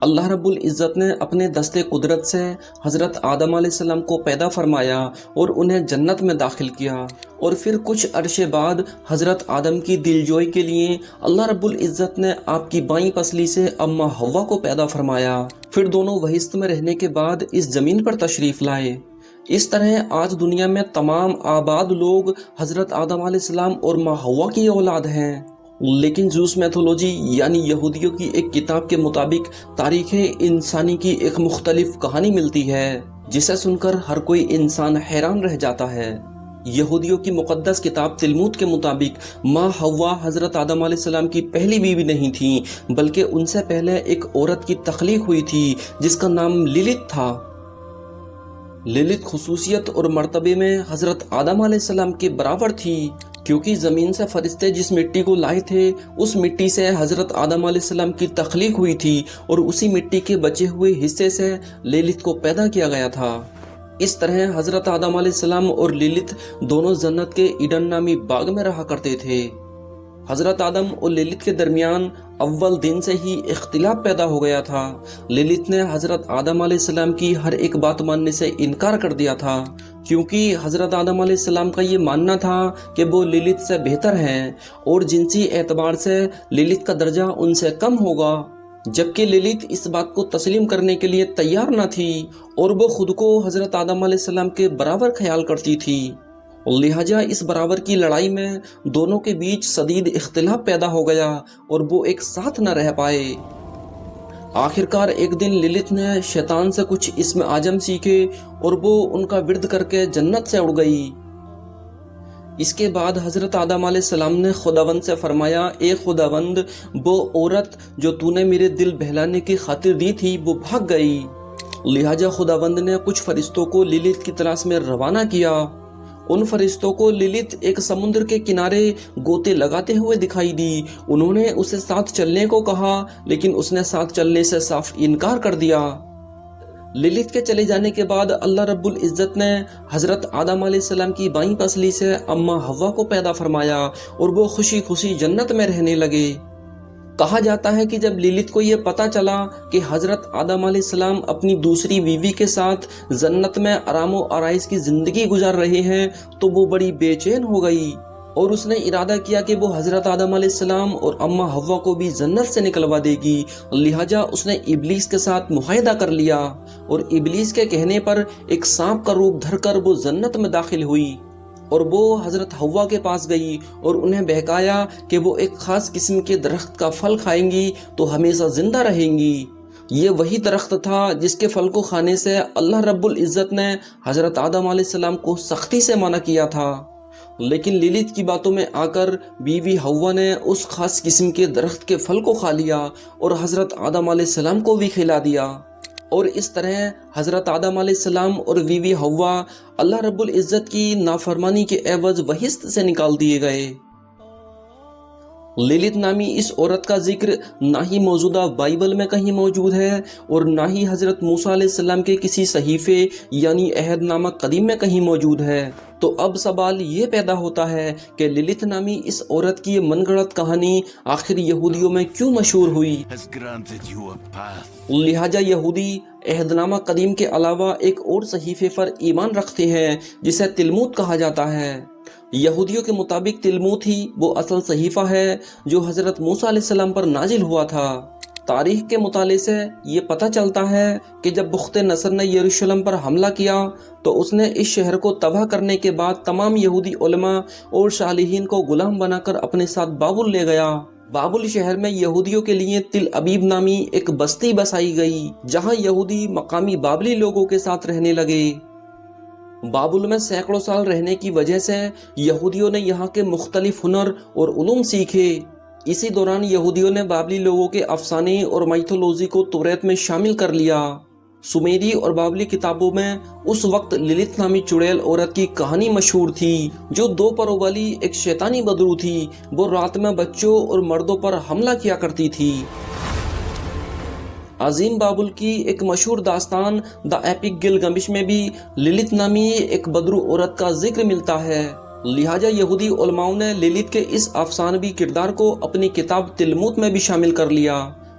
اللہ رب العزت نے اپنے دست قدرت سے حضرت آدم علیہ السلام کو پیدا فرمایا اور انہیں جنت میں داخل کیا، اور پھر کچھ عرصے بعد حضرت آدم کی دلجوئی کے لیے اللہ رب العزت نے آپ کی بائیں پسلی سے اماں حوا کو پیدا فرمایا۔ پھر دونوں وحشت میں رہنے کے بعد اس زمین پر تشریف لائے۔ اس طرح آج دنیا میں تمام آباد لوگ حضرت آدم علیہ السلام اور ماں حوا کی اولاد ہیں، لیکن زوس میتھولوجی یعنی یہودیوں کی ایک کتاب کے مطابق تاریخ انسانی کی ایک مختلف کہانی ملتی ہے جسے سن کر ہر کوئی انسان حیران رہ جاتا ہے۔ یہودیوں کی مقدس کتاب تلمود کے مطابق ماں حوا حضرت آدم علیہ السلام کی پہلی بیوی نہیں تھی، بلکہ ان سے پہلے ایک عورت کی تخلیق ہوئی تھی جس کا نام لیلت تھا۔ لیلت خصوصیت اور مرتبے میں حضرت آدم علیہ السلام کے برابر تھی، کیونکہ زمین سے فرشتے جس مٹی کو لائے تھے اس مٹی سے حضرت آدم علیہ السلام کی تخلیق ہوئی تھی، اور اسی مٹی کے بچے ہوئے حصے سے لیلت کو پیدا کیا گیا تھا۔ اس طرح حضرت آدم علیہ السلام اور لیلت دونوں جنت کے ایڈن نامی باغ میں رہا کرتے تھے۔ حضرت آدم اور لیلت کے درمیان اول دن سے ہی اختلاف پیدا ہو گیا تھا۔ لیلت نے حضرت آدم علیہ السلام کی ہر ایک بات ماننے سے انکار کر دیا تھا، کیونکہ حضرت آدم علیہ السلام کا یہ ماننا تھا کہ وہ لیلت سے بہتر ہیں اور جنسی اعتبار سے لیلت کا درجہ ان سے کم ہوگا، جبکہ لیلت اس بات کو تسلیم کرنے کے لیے تیار نہ تھی اور وہ خود کو حضرت آدم علیہ السلام کے برابر خیال کرتی تھی۔ لہٰذا اس برابر کی لڑائی میں دونوں کے بیچ شدید اختلاف پیدا ہو گیا اور وہ ایک ساتھ نہ رہ پائے۔ آخرکار ایک دن لیلت نے شیطان سے کچھ اسم اعظم سیکھے اور وہ ان کا ورد کر کے جنت سے اڑ گئی۔ اس کے بعد حضرت آدم علیہ السلام نے خداوند سے فرمایا، اے خداوند، وہ عورت جو تو نے میرے دل بہلانے کی خاطر دی تھی وہ بھاگ گئی۔ لہٰذا خداوند نے کچھ فرشتوں کو لیلت کی تلاش میں روانہ کیا۔ ان فرشتوں کو لیلت ایک سمندر کے کنارے گوتے لگاتے ہوئے دکھائی دی۔ انہوں نے اسے ساتھ چلنے کو کہا، لیکن اس نے ساتھ چلنے سے صاف انکار کر دیا۔ لیلت کے چلے جانے کے بعد اللہ رب العزت نے حضرت آدم علیہ السلام کی بائیں پسلی سے اماں حوا کو پیدا فرمایا اور وہ خوشی خوشی جنت میں رہنے لگے۔ کہا جاتا ہے کہ جب لیلت کو یہ پتا چلا کہ حضرت آدم علیہ السلام اپنی دوسری بیوی کے ساتھ جنت میں آرام و آرائش کی زندگی گزار رہے ہیں تو وہ بڑی بے چین ہو گئی، اور اس نے ارادہ کیا کہ وہ حضرت آدم علیہ السلام اور اماں حوا کو بھی جنت سے نکلوا دے گی۔ لہٰذا اس نے ابلیس کے ساتھ معاہدہ کر لیا، اور ابلیس کے کہنے پر ایک سانپ کا روپ دھر کر وہ جنت میں داخل ہوئی، اور وہ حضرت حوا کے پاس گئی اور انہیں بہکایا کہ وہ ایک خاص قسم کے درخت کا پھل کھائیں گی تو ہمیشہ زندہ رہیں گی۔ یہ وہی درخت تھا جس کے پھل کو کھانے سے اللہ رب العزت نے حضرت آدم علیہ السلام کو سختی سے منع کیا تھا، لیکن لیلت کی باتوں میں آ کر بیوی حوا نے اس خاص قسم کے درخت کے پھل کو کھا لیا اور حضرت آدم علیہ السلام کو بھی کھلا دیا، اور اس طرح حضرت آدم علیہ السلام اور بیوی حوا اللہ رب العزت کی نافرمانی کے عوض بہشت سے نکال دیے گئے۔ لیلت نامی اس عورت کا ذکر نہ ہی موجودہ بائبل میں کہیں موجود ہے اور نہ ہی حضرت موسیٰ علیہ السلام کے کسی صحیفے یعنی عہد نامہ قدیم میں کہیں موجود ہے۔ تو اب سوال یہ پیدا ہوتا ہے کہ لیلت نامی اس عورت کی یہ من گھڑت کہانی آخر یہودیوں میں کیوں مشہور ہوئی؟ لہٰذا یہودی عہد نامہ قدیم کے علاوہ ایک اور صحیفے پر ایمان رکھتے ہیں جسے تلمود کہا جاتا ہے۔ یہودیوں کے مطابق تلمود ہی وہ اصل صحیفہ ہے جو حضرت موسیٰ علیہ السلام پر نازل ہوا تھا۔ تاریخ کے مطالعے سے یہ پتہ چلتا ہے کہ جب بخت نصر نے یروشلم پر حملہ کیا تو اس نے اس شہر کو تباہ کرنے کے بعد تمام یہودی علماء اور صالحین کو غلام بنا کر اپنے ساتھ بابل لے گیا۔ بابل شہر میں یہودیوں کے لیے تل ابیب نامی ایک بستی بسائی گئی جہاں یہودی مقامی بابلی لوگوں کے ساتھ رہنے لگے۔ بابل میں سینکڑوں سال رہنے کی وجہ سے یہودیوں نے یہاں کے مختلف ہنر اور علوم سیکھے۔ اسی دوران یہودیوں نے بابلی لوگوں کے افسانے اور میتھولوجی کو توریت میں شامل کر لیا۔ سمیری اور بابلی کتابوں میں اس وقت لیلت نامی چڑیل عورت کی کہانی مشہور تھی جو 2 پروں والی ایک شیطانی بدرو تھی۔ وہ رات میں بچوں اور مردوں پر حملہ کیا کرتی تھی۔ عظیم بابل کی ایک مشہور داستان دا ایپک گلگمش میں بھی لیلت نامی ایک بدرو عورت کا ذکر ملتا ہے۔ لہٰذا یہودی علماؤں نے لیلت کے اس افسانوی کردار کو اپنی کتاب تلمود میں بھی شامل کر لیا۔